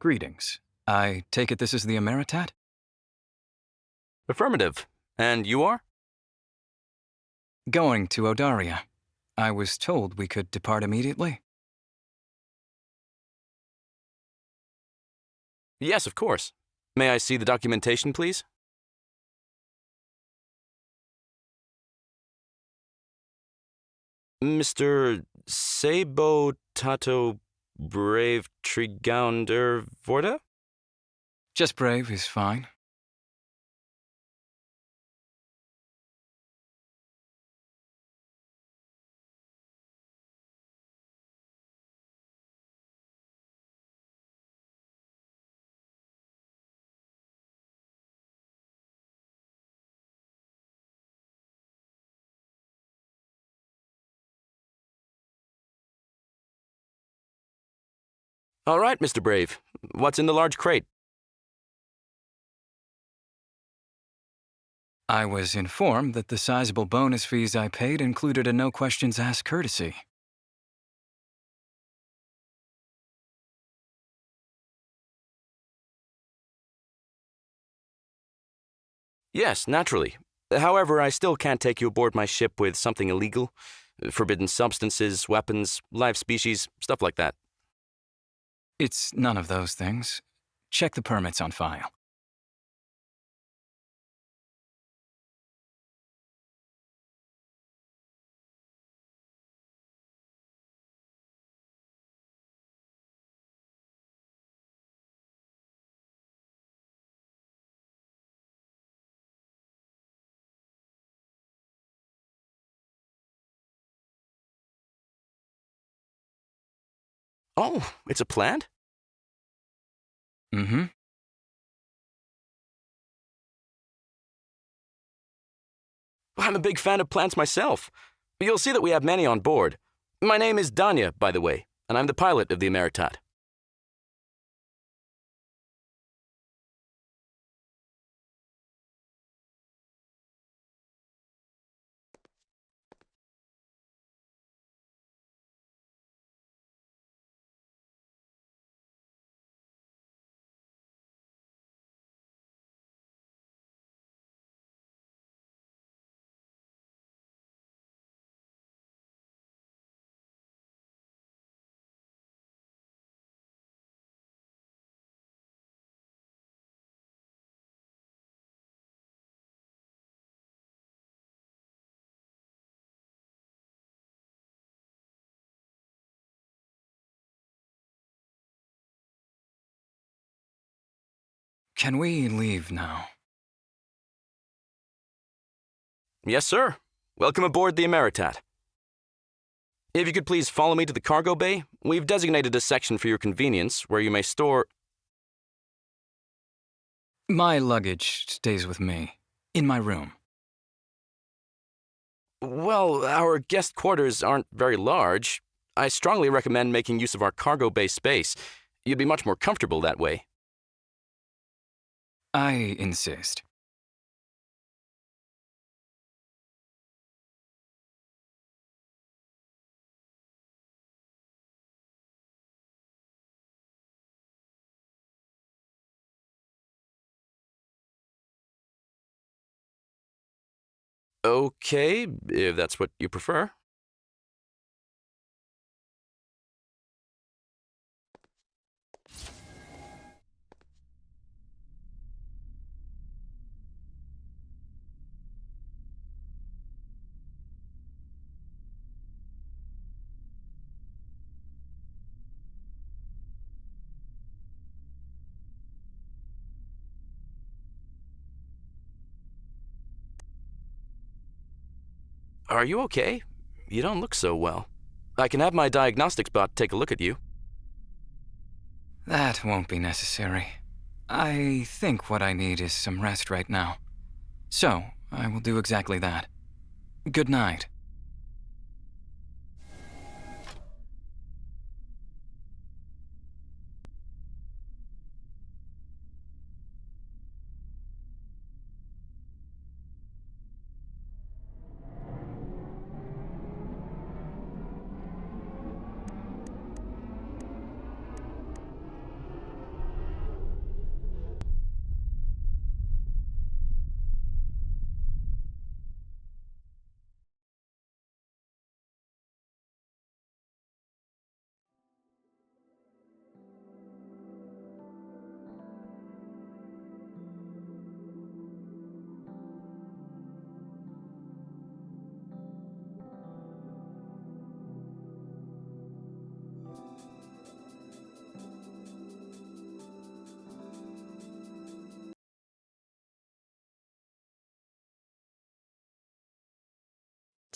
Greetings. I take it this is the Ameritat? Affirmative. And you are? Going to Odaria. I was told we could depart immediately. Yes, of course. May I see the documentation, please? Mr. Sabo Tato Brave Trigounder Vorda? Just brave is fine. All right, Mr. Brave. What's in the large crate? I was informed that the sizable bonus fees I paid included a no-questions-asked courtesy. Yes, naturally. However, I still can't take you aboard my ship with something illegal. Forbidden substances, weapons, live species, stuff like that. It's none of those things. Check the permits on file. Oh, it's a plant? Mm-hmm. I'm a big fan of plants myself. You'll see that we have many on board. My name is Danya, by the way, and I'm the pilot of the Ameritat. Can we leave now? Yes, sir. Welcome aboard the Ameritat. If you could please follow me to the cargo bay, we've designated a section for your convenience where you may store... My luggage stays with me, in my room. Well, our guest quarters aren't very large. I strongly recommend making use of our cargo bay space. You'd be much more comfortable that way. I insist. Okay, if that's what you prefer. Are you okay? You don't look so well. I can have my diagnostics bot take a look at you. That won't be necessary. I think what I need is some rest right now. So, I will do exactly that. Good night.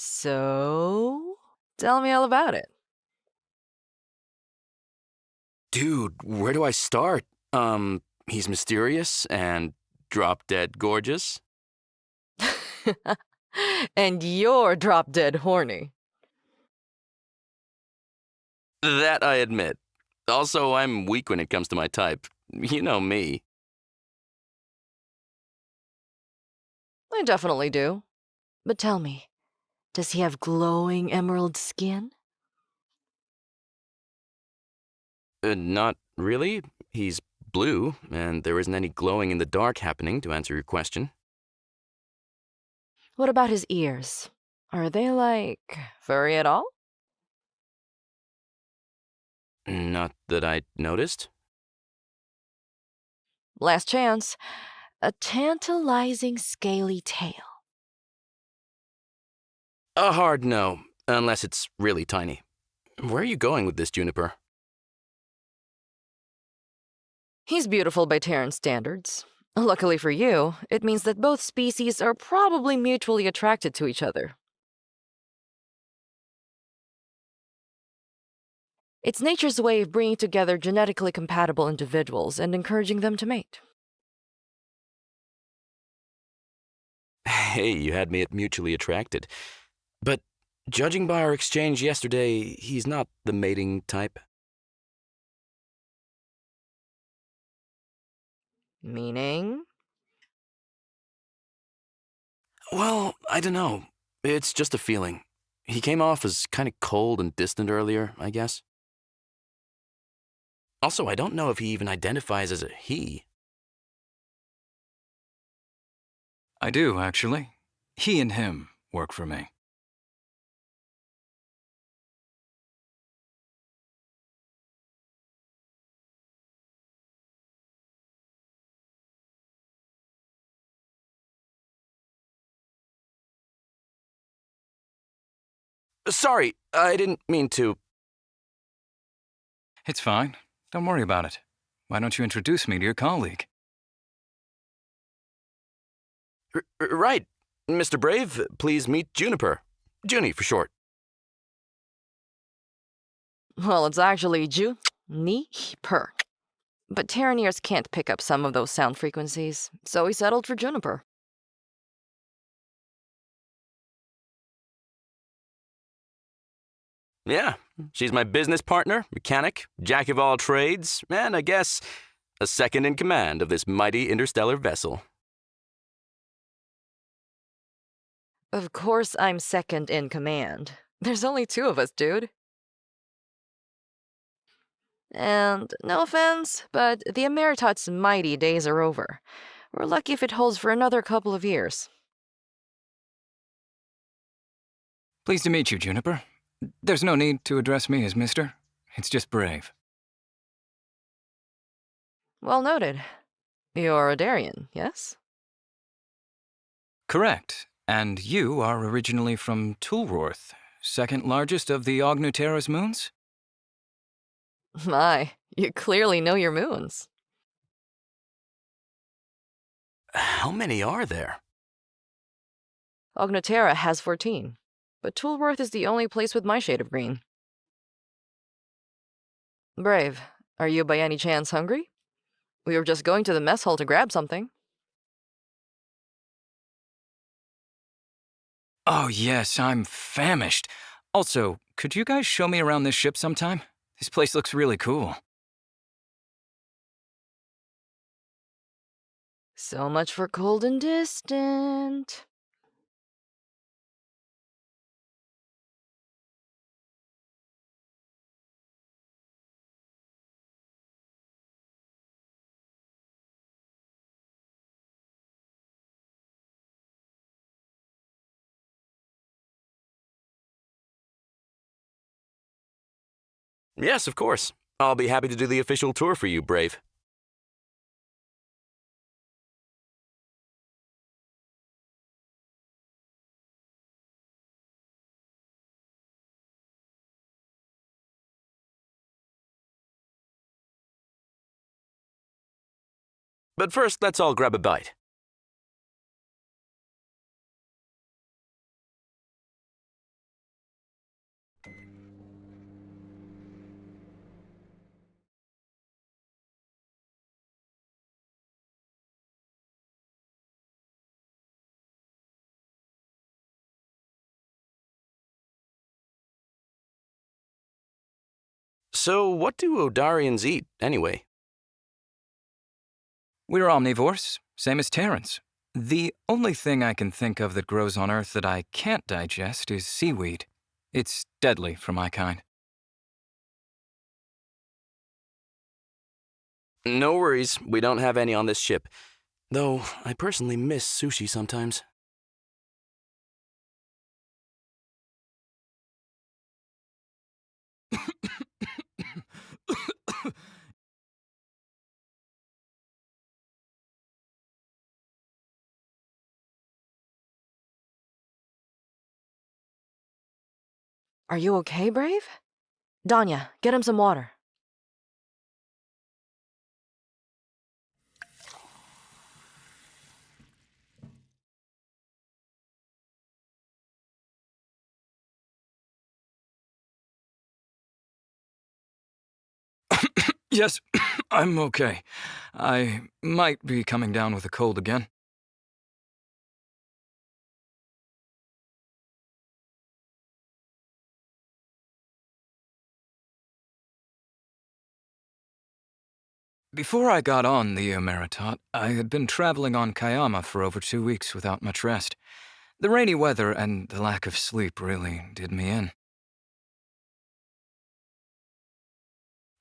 So, tell me all about it. Dude, where do I start? He's mysterious and drop dead gorgeous. And you're drop dead horny. That I admit. Also, I'm weak when it comes to my type. You know me. I definitely do. But tell me, does he have glowing emerald skin? Not really. He's blue, and there isn't any glowing in the dark happening, to answer your question. What about his ears? Are they, like, furry at all? Not that I noticed. Last chance. A tantalizing scaly tail. A hard no, unless it's really tiny. Where are you going with this, Juniper? He's beautiful by Terran standards. Luckily for you, it means that both species are probably mutually attracted to each other. It's nature's way of bringing together genetically compatible individuals and encouraging them to mate. Hey, you had me at mutually attracted. But judging by our exchange yesterday, he's not the mating type. Meaning? Well, I don't know. It's just a feeling. He came off as kind of cold and distant earlier, I guess. Also, I don't know if he even identifies as a he. I do, actually. He and him work for me. Sorry, I didn't mean to. It's fine. Don't worry about it. Why don't you introduce me to your colleague? Right. Mr. Brave, please meet Juniper. Junie for short. Well, it's actually Juniper. But Terran ears can't pick up some of those sound frequencies, so he settled for Juniper. Yeah, she's my business partner, mechanic, jack of all trades, and I guess a second in command of this mighty interstellar vessel. Of course I'm second in command. There's only two of us, dude. And no offense, but the Emeritot's mighty days are over. We're lucky if it holds for another couple of years. Pleased to meet you, Juniper. There's no need to address me as Mister. It's just Brave. Well noted. You're a Darien, yes? Correct. And you are originally from Tulworth, second largest of the Ognutera's moons? My, you clearly know your moons. How many are there? Ognutera has 14, but Tulworth is the only place with my shade of green. Brave, are you by any chance hungry? We were just going to the mess hall to grab something. Oh, yes, I'm famished. Also, could you guys show me around this ship sometime? This place looks really cool. So much for cold and distant. Yes, of course. I'll be happy to do the official tour for you, Brave. But first, let's all grab a bite. So, what do Odarians eat, anyway? We're omnivores, same as Terrans. The only thing I can think of that grows on Earth that I can't digest is seaweed. It's deadly for my kind. No worries, we don't have any on this ship. Though, I personally miss sushi sometimes. Are you okay, Brave? Danya, get him some water. Yes, I'm okay. I might be coming down with a cold again. Before I got on the Emeritat, I had been traveling on Kayama for over 2 weeks without much rest. The rainy weather and the lack of sleep really did me in.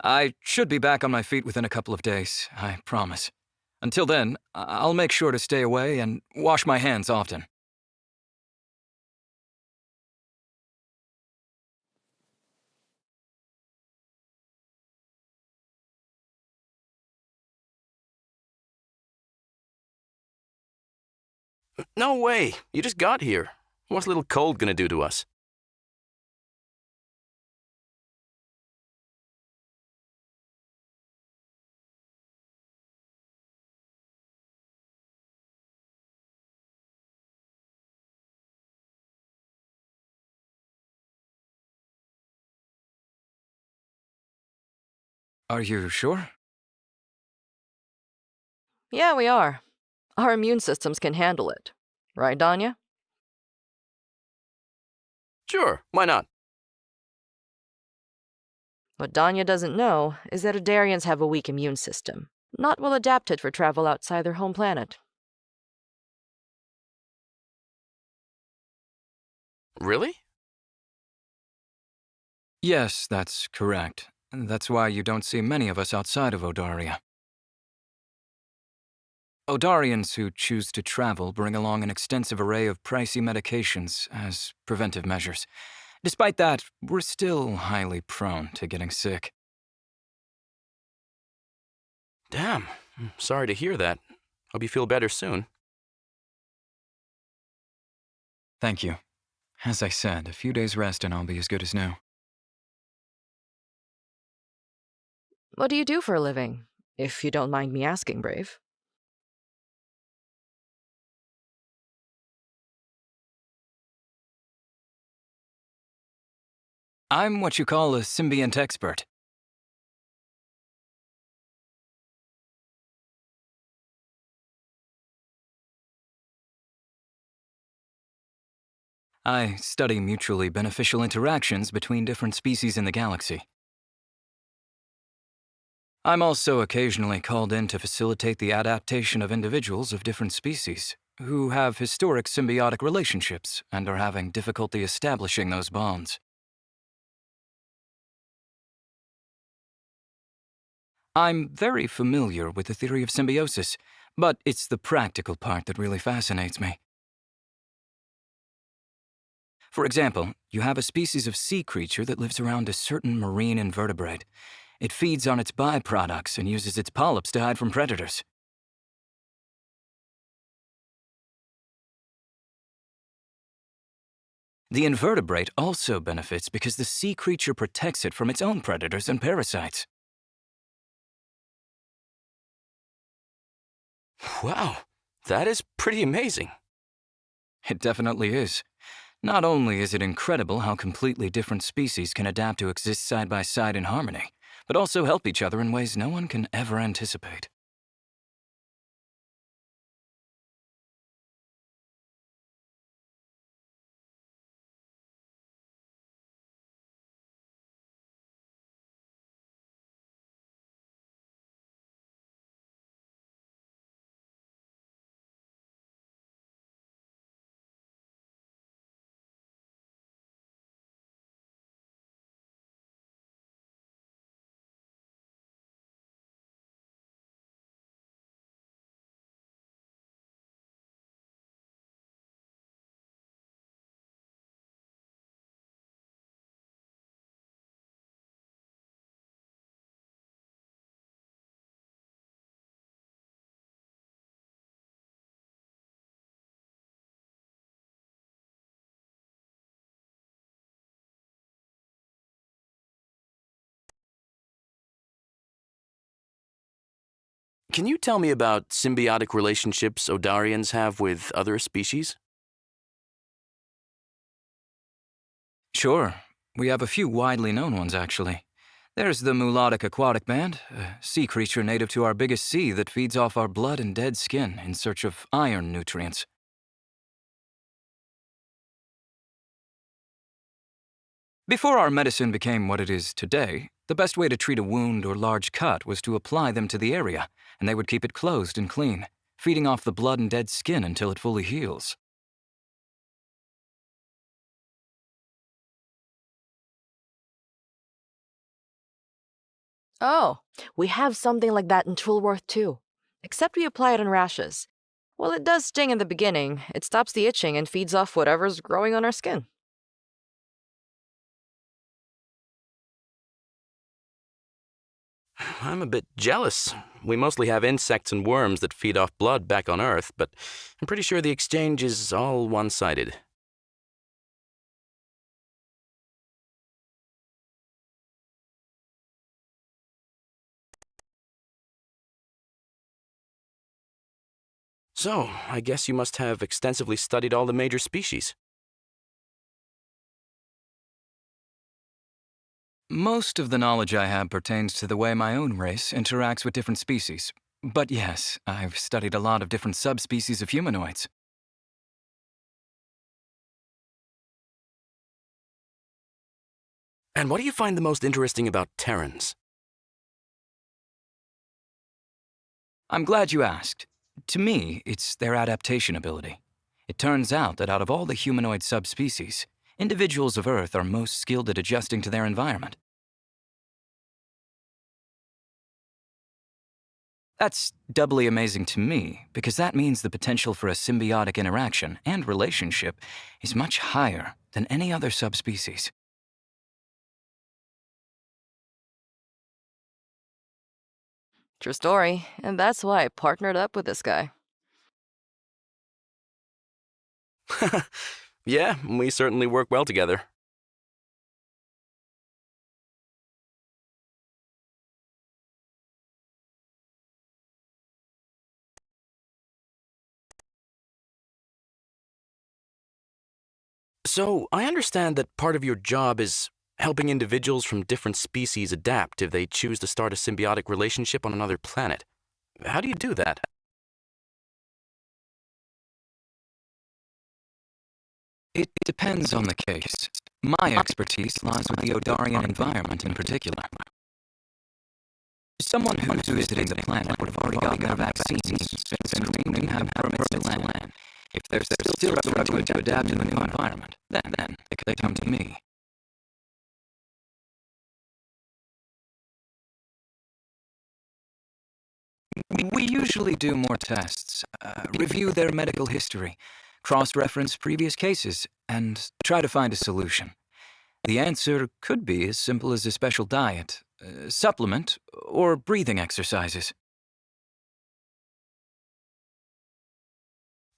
I should be back on my feet within a couple of days, I promise. Until then, I'll make sure to stay away and wash my hands often. No way, you just got here. What's a little cold gonna do to us? Are you sure? Yeah, we are. Our immune systems can handle it. Right, Danya? Sure, why not? What Danya doesn't know is that Adarians have a weak immune system, not well adapted for travel outside their home planet. Really? Yes, that's correct. That's why you don't see many of us outside of Odaria. Odarians who choose to travel bring along an extensive array of pricey medications as preventive measures. Despite that, we're still highly prone to getting sick. Damn, I'm sorry to hear that. Hope you feel better soon. Thank you. As I said, a few days' rest and I'll be as good as new. What do you do for a living? If you don't mind me asking, Brave. I'm what you call a symbiont expert. I study mutually beneficial interactions between different species in the galaxy. I'm also occasionally called in to facilitate the adaptation of individuals of different species who have historic symbiotic relationships and are having difficulty establishing those bonds. I'm very familiar with the theory of symbiosis, but it's the practical part that really fascinates me. For example, you have a species of sea creature that lives around a certain marine invertebrate. It feeds on its byproducts and uses its polyps to hide from predators. The invertebrate also benefits because the sea creature protects it from its own predators and parasites. Wow, that is pretty amazing. It definitely is. Not only is it incredible how completely different species can adapt to exist side by side in harmony, but also help each other in ways no one can ever anticipate. Can you tell me about symbiotic relationships Odarians have with other species? Sure, we have a few widely known ones, actually. There's the Mulotic aquatic band, a sea creature native to our biggest sea that feeds off our blood and dead skin in search of iron nutrients. Before our medicine became what it is today, the best way to treat a wound or large cut was to apply them to the area, and they would keep it closed and clean, feeding off the blood and dead skin until it fully heals. Oh, we have something like that in Toolworth too. Except we apply it on rashes. While it does sting in the beginning, it stops the itching and feeds off whatever's growing on our skin. I'm a bit jealous. We mostly have insects and worms that feed off blood back on Earth, but I'm pretty sure the exchange is all one-sided. So, I guess you must have extensively studied all the major species. Most of the knowledge I have pertains to the way my own race interacts with different species. But yes, I've studied a lot of different subspecies of humanoids. And what do you find the most interesting about Terrans? I'm glad you asked. To me, it's their adaptation ability. It turns out that out of all the humanoid subspecies, individuals of Earth are most skilled at adjusting to their environment. That's doubly amazing to me, because that means the potential for a symbiotic interaction and relationship is much higher than any other subspecies. True story, and that's why I partnered up with this guy. Yeah, we certainly work well together. So, I understand that part of your job is helping individuals from different species adapt if they choose to start a symbiotic relationship on another planet. How do you do that? It depends on the case. My expertise lies with the Odarian environment in particular. Someone who's visiting the planet would have already gotten their vaccines, been screened, and have permits to land. If they're still struggling to adapt to the new environment, then they come to me. We usually do more tests, review their medical history, cross-reference previous cases, and try to find a solution. The answer could be as simple as a special diet, supplement, or breathing exercises.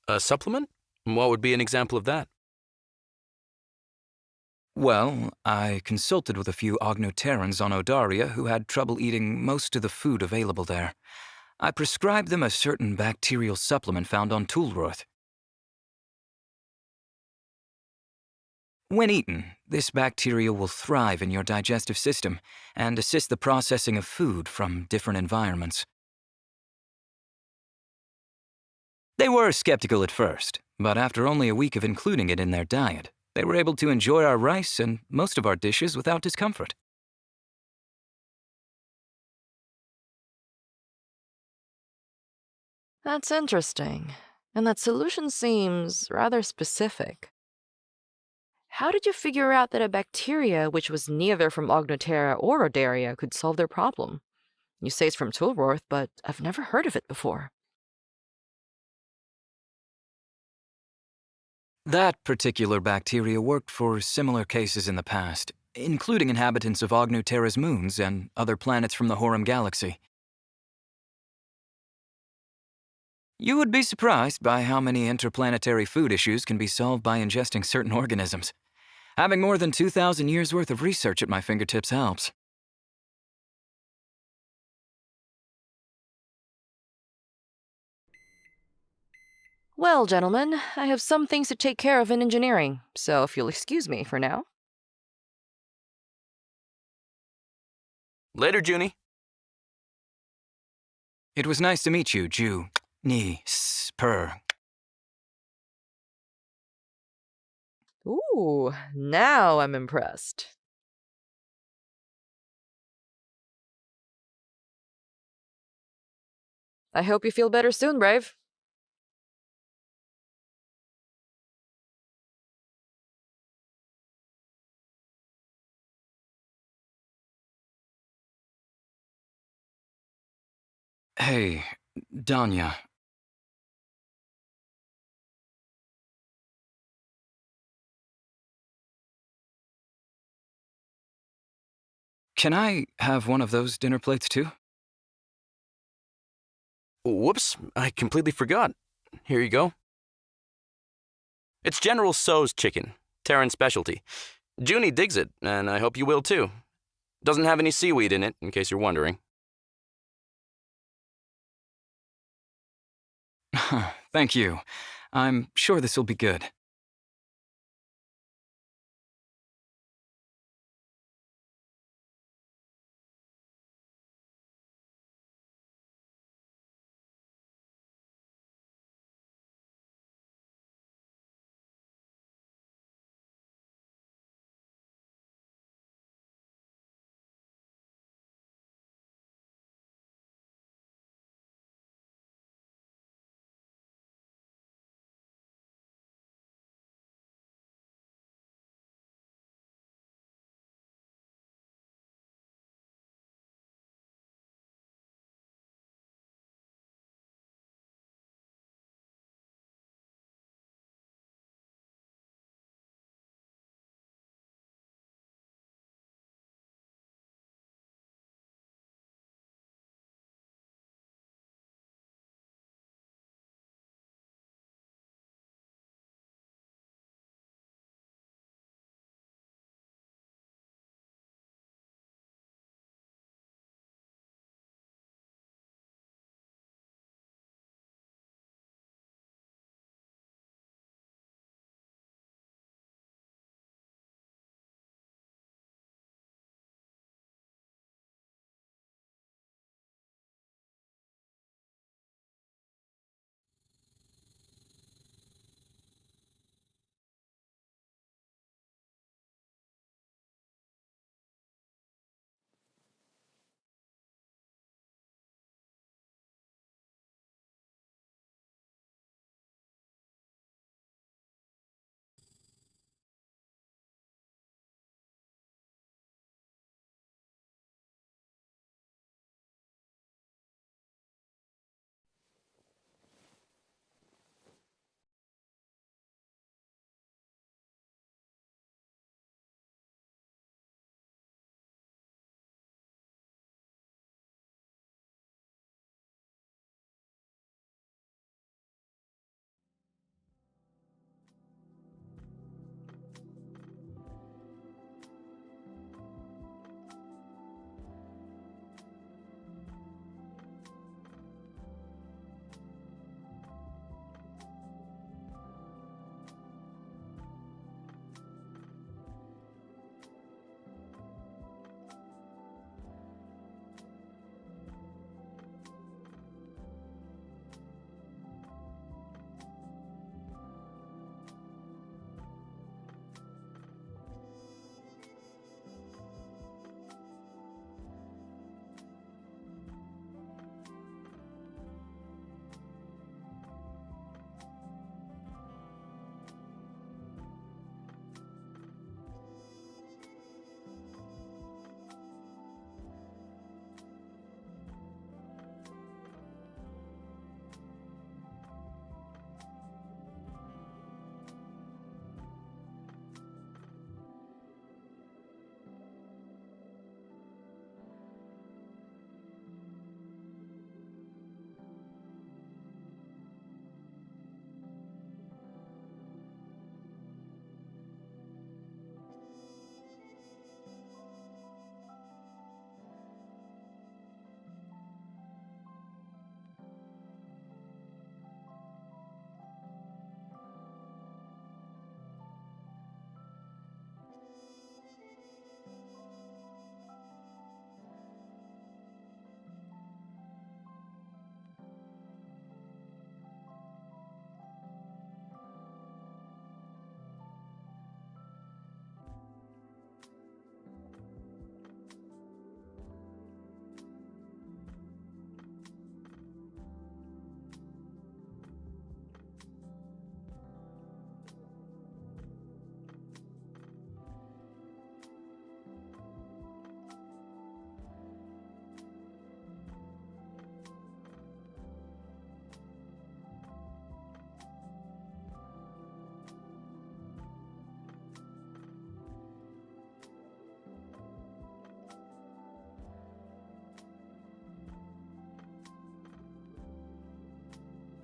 A supplement? What would be an example of that? Well, I consulted with a few Ognoterrans on Odaria who had trouble eating most of the food available there. I prescribed them a certain bacterial supplement found on Toolworth. When eaten, this bacteria will thrive in your digestive system and assist the processing of food from different environments. They were skeptical at first, but after only a week of including it in their diet, they were able to enjoy our rice and most of our dishes without discomfort. That's interesting. And that solution seems rather specific. How did you figure out that a bacteria which was neither from Ognoterra or Odaria could solve their problem? You say it's from Toolworth, but I've never heard of it before. That particular bacteria worked for similar cases in the past, including inhabitants of Ognoterra's moons and other planets from the Horum galaxy. You would be surprised by how many interplanetary food issues can be solved by ingesting certain organisms. Having more than 2,000 years' worth of research at my fingertips helps. Well, gentlemen, I have some things to take care of in engineering, so if you'll excuse me for now. Later, Junie. It was nice to meet you, Ju. Ni, Spur. Ooh, now I'm impressed. I hope you feel better soon, Brave. Hey, Danya. Can I have one of those dinner plates too? Whoops, I completely forgot. Here you go. It's General So's chicken, Terran's specialty. Junie digs it, and I hope you will too. Doesn't have any seaweed in it, in case you're wondering. Thank you. I'm sure this will be good.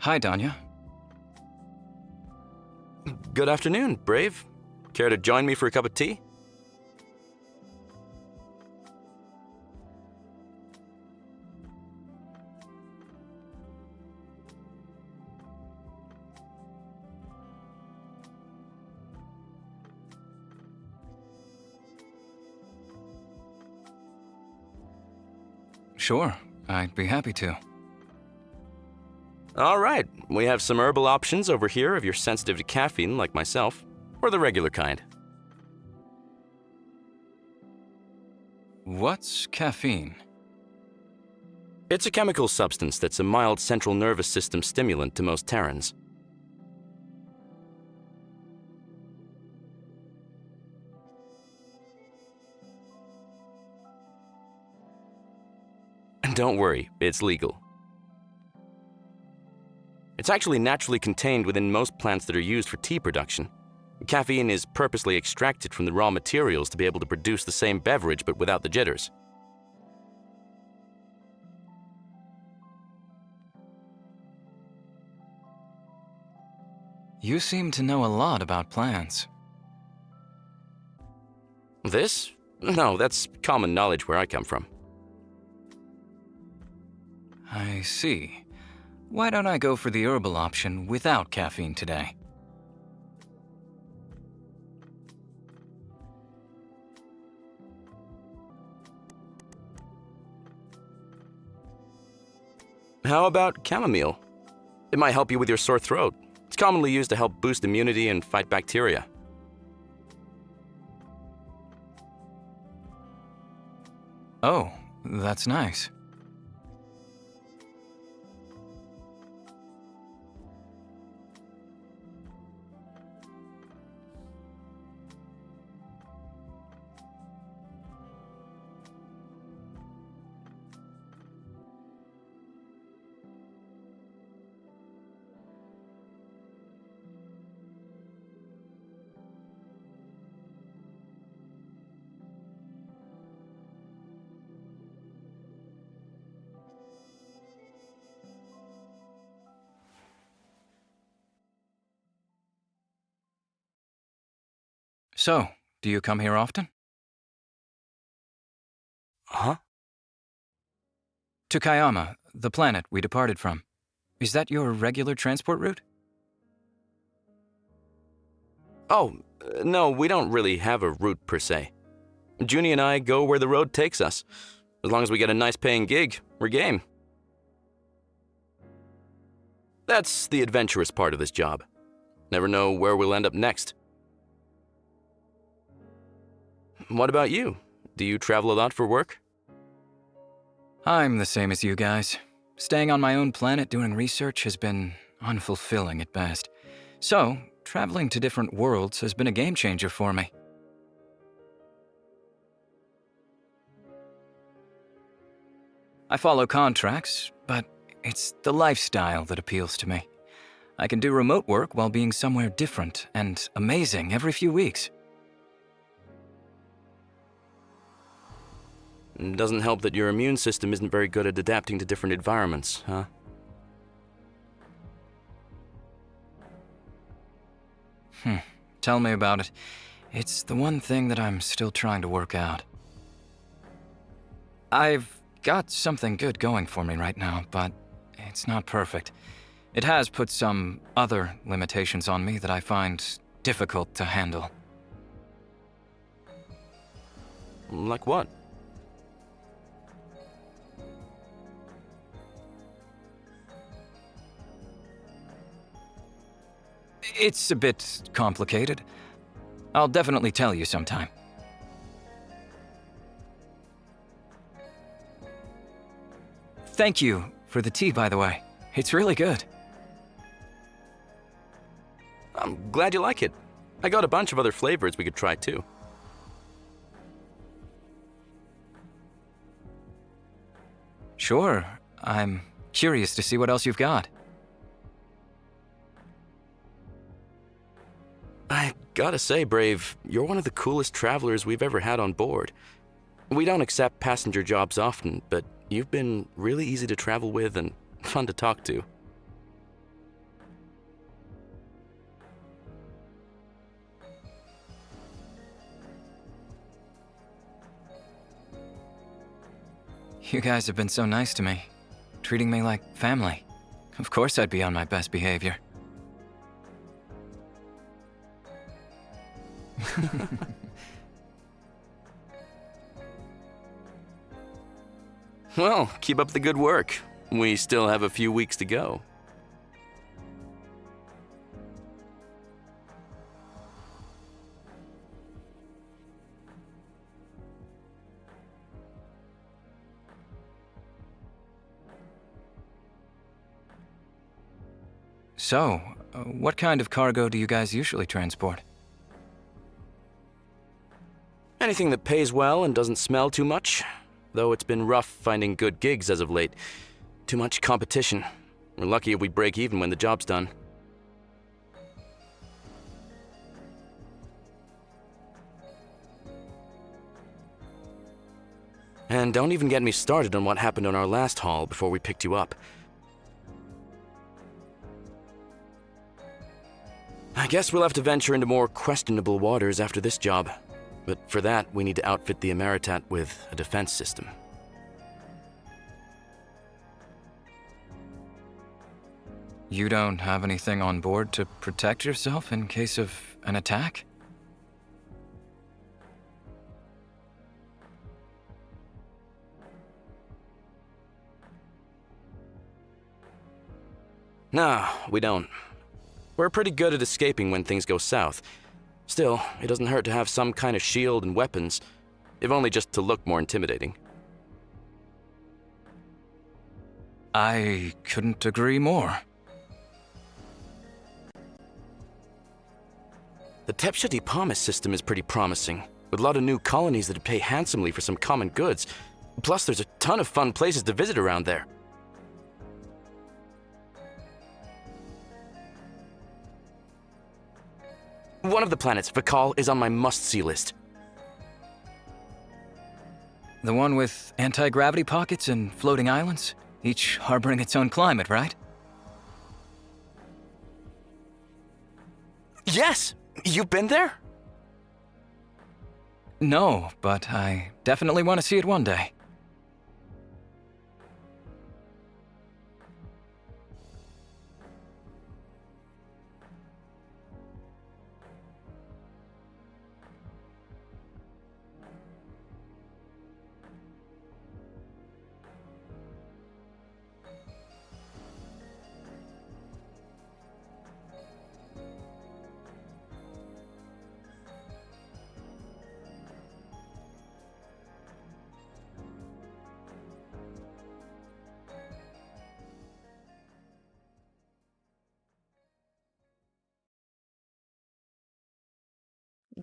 Hi, Danya. Good afternoon, Brave. Care to join me for a cup of tea? Sure, I'd be happy to. All right, we have some herbal options over here if you're sensitive to caffeine like myself, or the regular kind. What's caffeine? It's a chemical substance that's a mild central nervous system stimulant to most Terrans. And don't worry, it's legal. It's actually naturally contained within most plants that are used for tea production. Caffeine is purposely extracted from the raw materials to be able to produce the same beverage but without the jitters. You seem to know a lot about plants. This? No, that's common knowledge where I come from. I see. Why don't I go for the herbal option without caffeine today? How about chamomile? It might help you with your sore throat. It's commonly used to help boost immunity and fight bacteria. Oh, that's nice. So, do you come here often? Huh? To Kayama, the planet we departed from. Is that your regular transport route? Oh, no, we don't really have a route per se. Junie and I go where the road takes us. As long as we get a nice paying gig, we're game. That's the adventurous part of this job. Never know where we'll end up next. What about you? Do you travel a lot for work? I'm the same as you guys. Staying on my own planet doing research has been unfulfilling at best. So, traveling to different worlds has been a game changer for me. I follow contracts, but it's the lifestyle that appeals to me. I can do remote work while being somewhere different and amazing every few weeks. It doesn't help that your immune system isn't very good at adapting to different environments, huh? Tell me about it. It's the one thing that I'm still trying to work out. I've got something good going for me right now, but it's not perfect. It has put some other limitations on me that I find difficult to handle. Like what? It's a bit complicated. I'll definitely tell you sometime. Thank you for the tea, by the way. It's really good. I'm glad you like it. I got a bunch of other flavors we could try too. Sure, I'm curious to see what else you've got. I gotta say, Brave, you're one of the coolest travelers we've ever had on board. We don't accept passenger jobs often, but you've been really easy to travel with and fun to talk to. You guys have been so nice to me, treating me like family. Of course I'd be on my best behavior. Well, keep up the good work. We still have a few weeks to go. So, what kind of cargo do you guys usually transport? Anything that pays well and doesn't smell too much. Though it's been rough finding good gigs as of late. Too much competition. We're lucky if we break even when the job's done. And don't even get me started on what happened on our last haul before we picked you up. I guess we'll have to venture into more questionable waters after this job. But for that, we need to outfit the Ameritat with a defense system. You don't have anything on board to protect yourself in case of an attack? No, we don't. We're pretty good at escaping when things go south. Still, it doesn't hurt to have some kind of shield and weapons, if only just to look more intimidating. I couldn't agree more. The Tepshati Pomis system is pretty promising, with a lot of new colonies that pay handsomely for some common goods. Plus, there's a ton of fun places to visit around there. One of the planets, Vakal, is on my must-see list. The one with anti-gravity pockets and floating islands, each harboring its own climate, right? Yes! You've been there? No, but I definitely want to see it one day.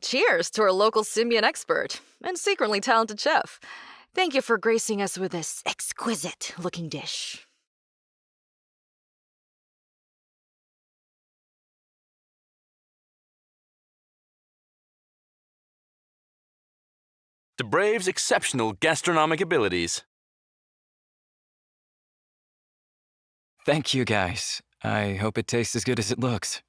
Cheers to our local Symbian expert and secretly talented chef. Thank you for gracing us with this exquisite-looking dish. Debrave's exceptional gastronomic abilities. Thank you, guys. I hope it tastes as good as it looks.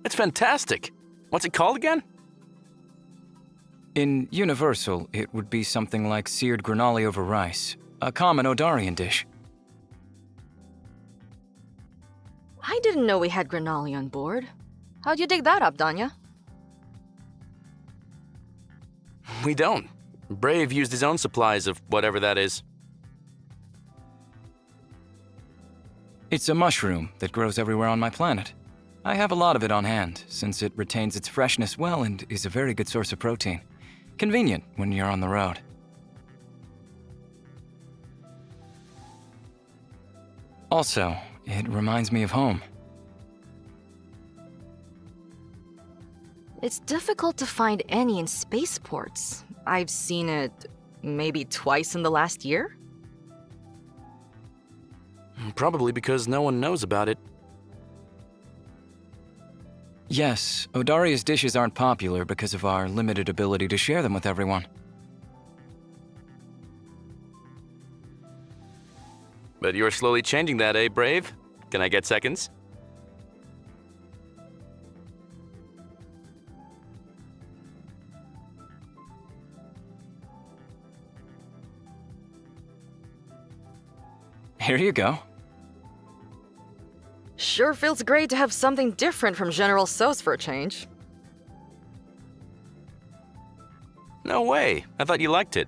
It's fantastic. What's it called again? In Universal, it would be something like seared granoli over rice, a common Odarian dish. I didn't know we had granoli on board. How'd you dig that up, Danya? We don't. Brave used his own supplies of whatever that is. It's a mushroom that grows everywhere on my planet. I have a lot of it on hand, since it retains its freshness well and is a very good source of protein. Convenient when you're on the road. Also, it reminds me of home. It's difficult to find any in spaceports. I've seen it maybe twice in the last year. Probably because no one knows about it. Yes, Odaria's dishes aren't popular because of our limited ability to share them with everyone. But you're slowly changing that, eh, Brave? Can I get seconds? Here you go. Sure feels great to have something different from General Tso's for a change. No way. I thought you liked it.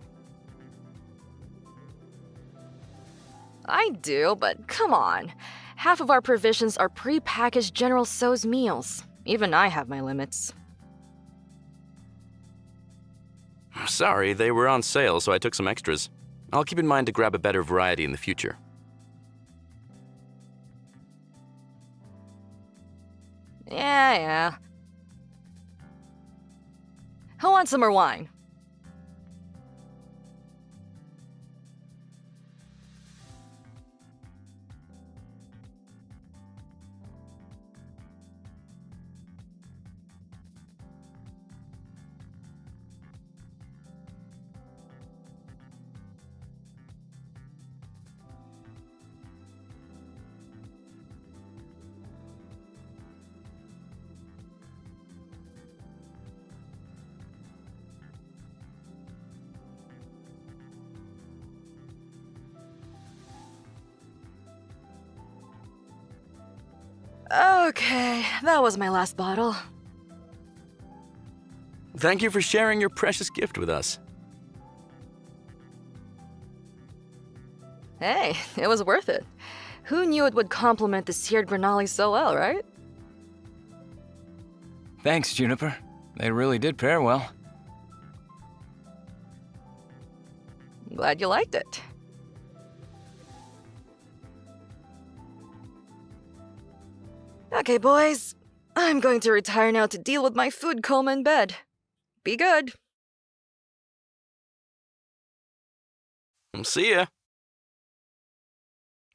I do, but come on. Half of our provisions are pre-packaged General Tso's meals. Even I have my limits. Sorry, they were on sale, so I took some extras. I'll keep in mind to grab a better variety in the future. Yeah. Who wants some more wine? Okay, that was my last bottle. Thank you for sharing your precious gift with us. Hey, it was worth it. Who knew it would complement the seared granali so well, right? Thanks, Juniper. They really did pair well. Glad you liked it. Okay, boys. I'm going to retire now to deal with my food coma in bed. Be good. See ya.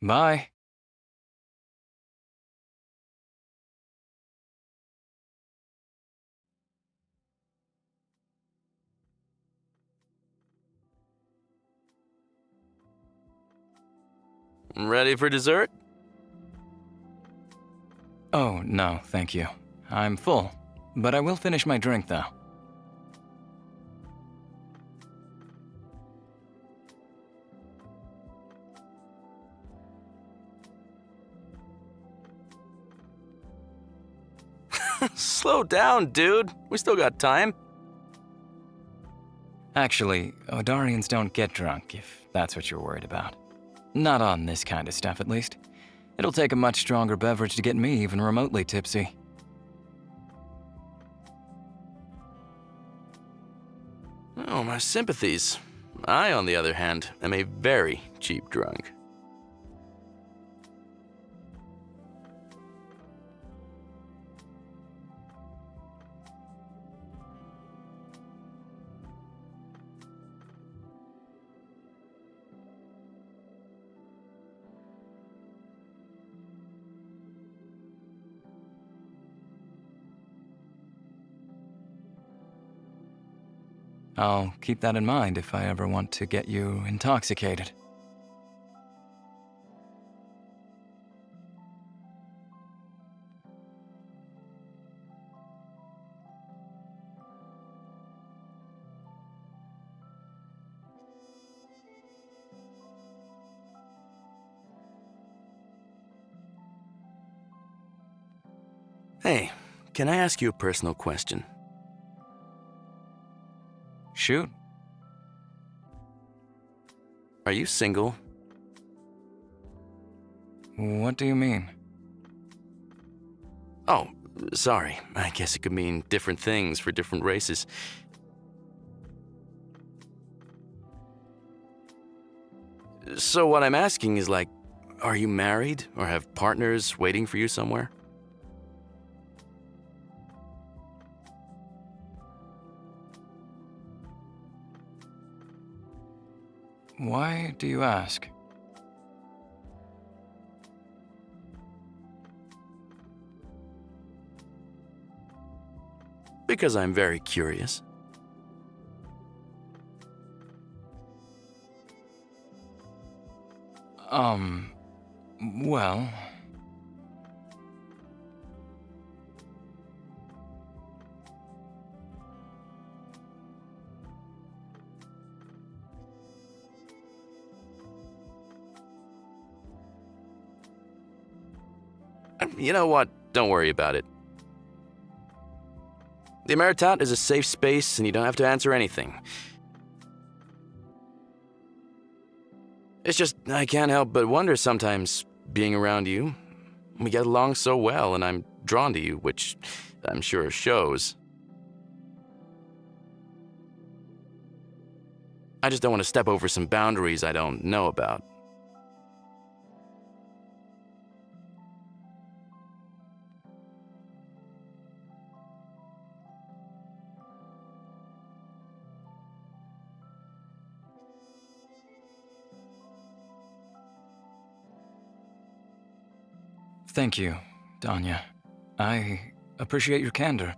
Bye. Ready for dessert? Oh, no, thank you. I'm full, but I will finish my drink, though. Slow down, dude. We still got time. Actually, Odarians don't get drunk, if that's what you're worried about. Not on this kind of stuff, at least. It'll take a much stronger beverage to get me even remotely tipsy. Oh, my sympathies. I, on the other hand, am a very cheap drunk. I'll keep that in mind if I ever want to get you intoxicated. Hey, can I ask you a personal question? Shoot. Are you single? What do you mean? Oh, sorry. I guess it could mean different things for different races. So what I'm asking is like, are you married or have partners waiting for you somewhere? Why do you ask? Because I'm very curious. Well... You know what? Don't worry about it. The Ameritat is a safe space, and you don't have to answer anything. It's just, I can't help but wonder sometimes, being around you. We get along so well, and I'm drawn to you, which I'm sure shows. I just don't want to step over some boundaries I don't know about. Thank you, Danya. I appreciate your candor.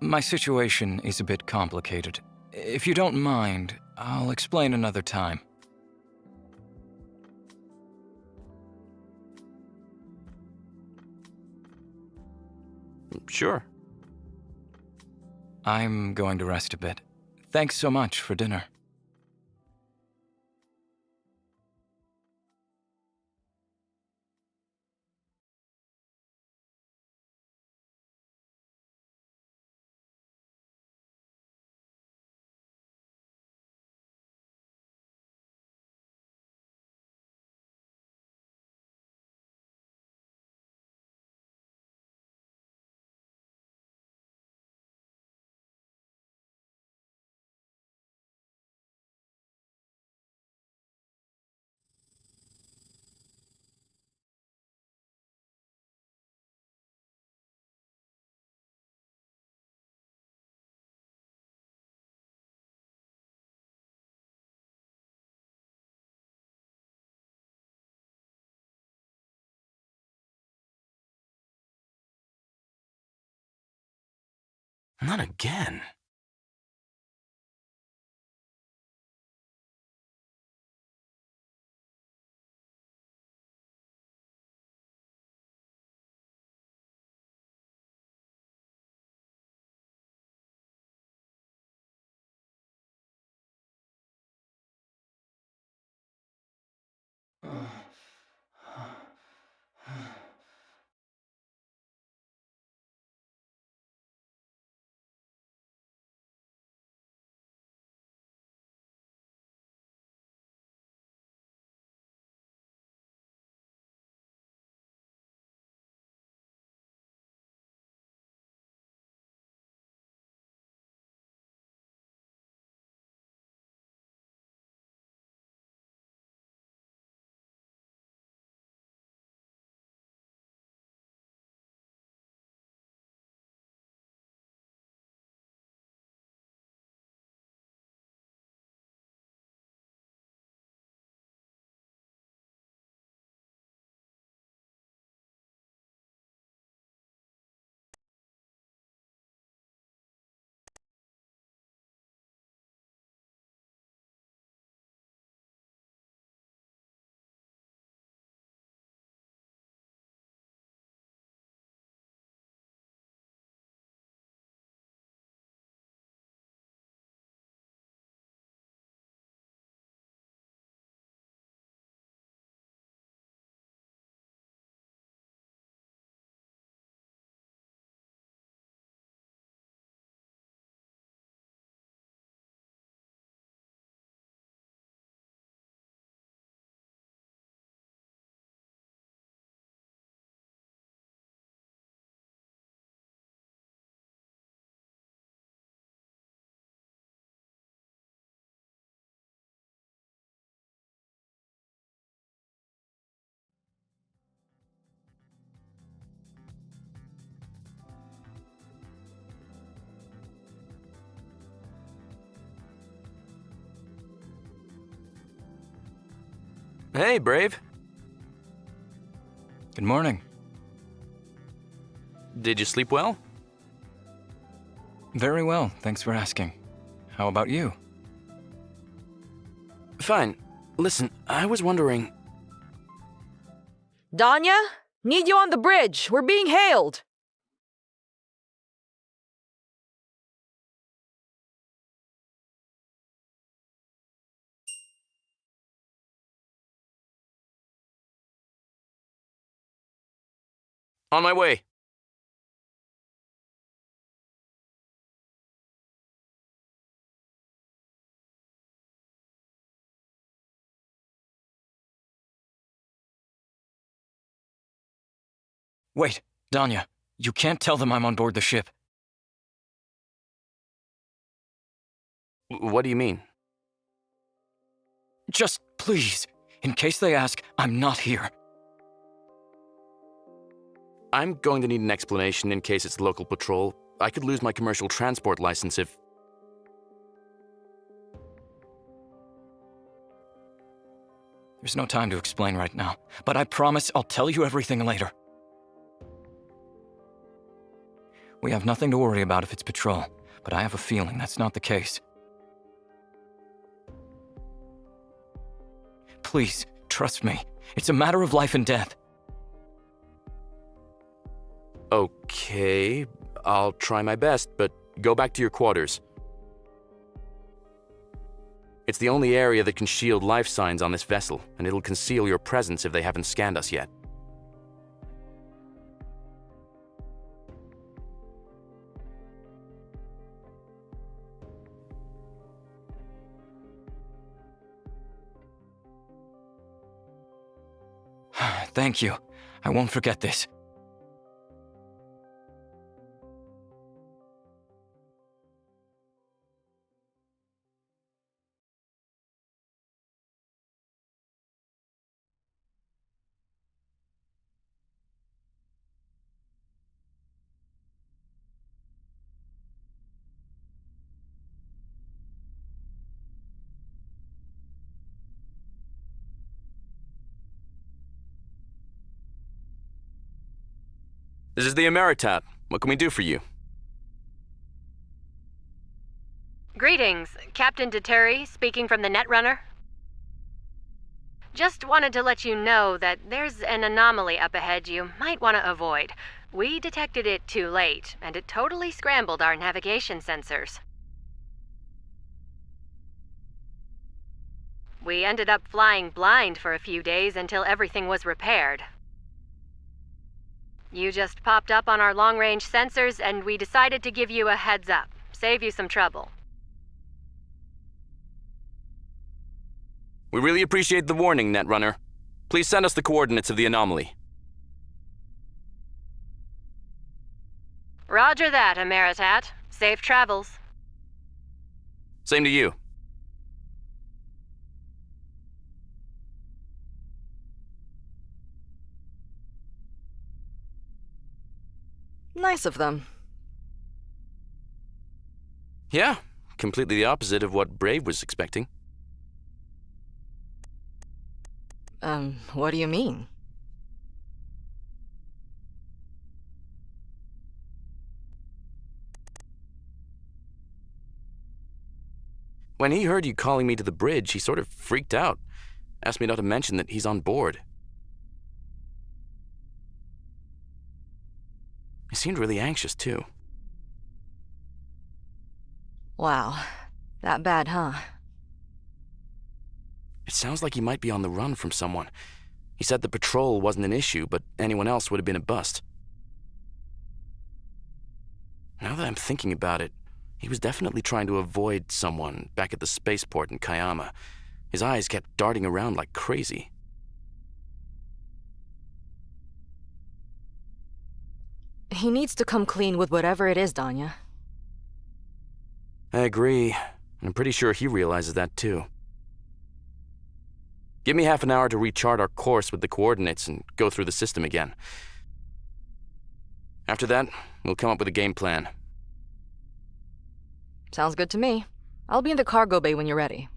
My situation is a bit complicated. If you don't mind, I'll explain another time. Sure. I'm going to rest a bit. Thanks so much for dinner. Not again. Hey, Brave. Good morning. Did you sleep well? Very well, thanks for asking. How about you? Fine. Listen, I was wondering... Danya? Need you on the bridge. We're being hailed. On my way. Wait, Danya, you can't tell them I'm on board the ship. What do you mean? Just please, in case they ask, I'm not here. I'm going to need an explanation in case it's local patrol. I could lose my commercial transport license if... There's no time to explain right now, but I promise I'll tell you everything later. We have nothing to worry about if it's patrol, but I have a feeling that's not the case. Please, trust me. It's a matter of life and death. Okay, I'll try my best, but go back to your quarters. It's the only area that can shield life signs on this vessel, and it'll conceal your presence if they haven't scanned us yet. Thank you. I won't forget this. This is the Ameritat. What can we do for you? Greetings, Captain Deteri speaking from the Netrunner. Just wanted to let you know that there's an anomaly up ahead you might want to avoid. We detected it too late, and it totally scrambled our navigation sensors. We ended up flying blind for a few days until everything was repaired. You just popped up on our long-range sensors, and we decided to give you a heads up, save you some trouble. We really appreciate the warning, Netrunner. Please send us the coordinates of the anomaly. Roger that, Ameritat. Safe travels. Same to you. Nice of them. Yeah, completely the opposite of what Brave was expecting. What do you mean? When he heard you calling me to the bridge, he sort of freaked out. Asked me not to mention that he's on board. He seemed really anxious, too. Wow. That bad, huh? It sounds like he might be on the run from someone. He said the patrol wasn't an issue, but anyone else would have been a bust. Now that I'm thinking about it, he was definitely trying to avoid someone back at the spaceport in Kayama. His eyes kept darting around like crazy. He needs to come clean with whatever it is, Danya. I agree. I'm pretty sure he realizes that too. Give me half an hour to rechart our course with the coordinates and go through the system again. After that, we'll come up with a game plan. Sounds good to me. I'll be in the cargo bay when you're ready.